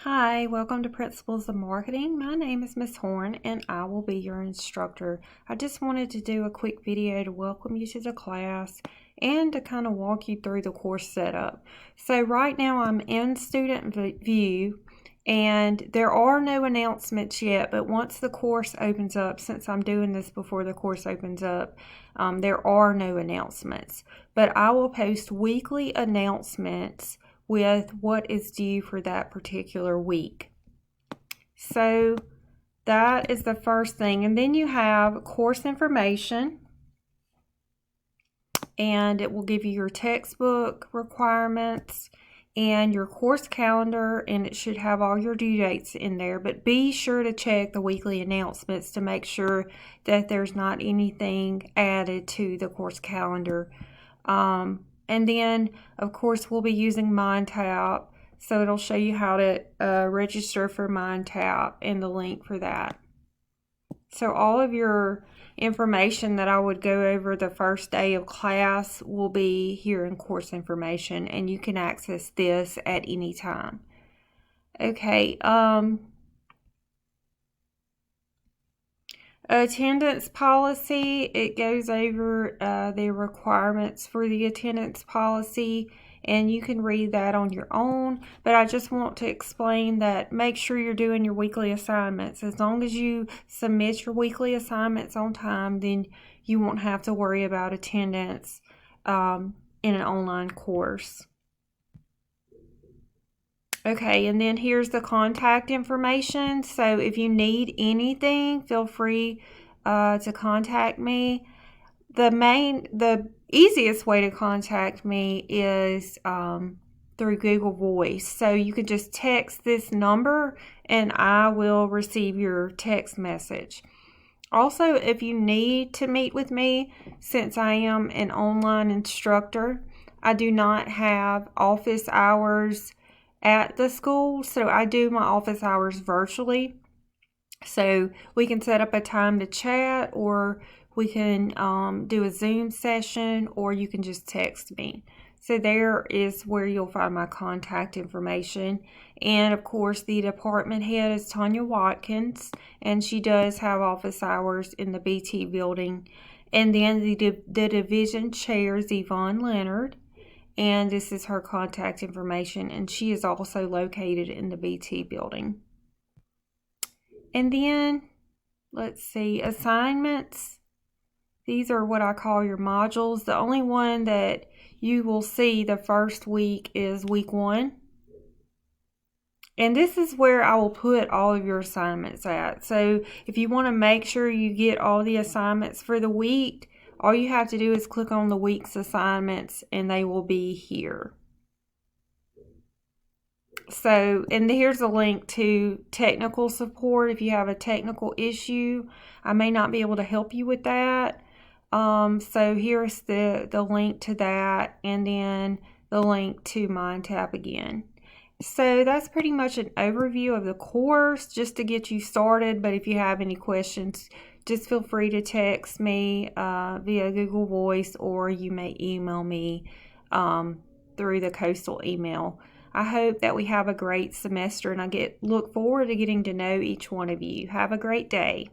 Hi, welcome to Principles of Marketing. My name is Miss Horn and I will be your instructor. I just wanted to do a quick video to welcome you to the class and to kind of walk you through the course setup. So right now I'm in student view and there are no announcements yet, but once the course opens up, since I'm doing this before the course opens up, there are no announcements. But I will post weekly announcements with what is due for that particular week. So that is the first thing. And then you have course information, and it will give you your textbook requirements and your course calendar, and it should have all your due dates in there. But be sure to check the weekly announcements to make sure that there's not anything added to the course calendar. And then, of course, we'll be using MindTap, so it'll show you how to register for MindTap and the link for that. So all of your information that I would go over the first day of class will be here in course information, and you can access this at any time. Okay, attendance policy, it goes over the requirements for the attendance policy, and you can read that on your own, but I just want to explain that make sure you're doing your weekly assignments. As long as you submit your weekly assignments on time, then you won't have to worry about attendance in an online course. Okay, and then here's the contact information. So if you need anything, feel free to contact me. The easiest way to contact me is through Google Voice. So you can just text this number and I will receive your text message. Also, if you need to meet with me, since I am an online instructor, I do not have office hours at the school, so I do my office hours virtually. So we can set up a time to chat, or we can do a Zoom session, or you can just text me. So there is where you'll find my contact information. And of course, the department head is Tanya Watkins, and she does have office hours in the BT building. And then the division chair is Yvonne Leonard. And this is her contact information, and she is also located in the BT building. And then, let's see, assignments. These are what I call your modules. The only one that you will see the first week is week 1. And this is where I will put all of your assignments at. So if you want to make sure you get all the assignments for the week, all you have to do is click on the week's assignments and they will be here. So, and here's a link to technical support. If you have a technical issue, I may not be able to help you with that. So here's the link to that, and then the link to MindTap again. So that's pretty much an overview of the course just to get you started. But if you have any questions, just feel free to text me via Google Voice, or you may email me through the Coastal email. I hope that we have a great semester, and I look forward to getting to know each one of you. Have a great day.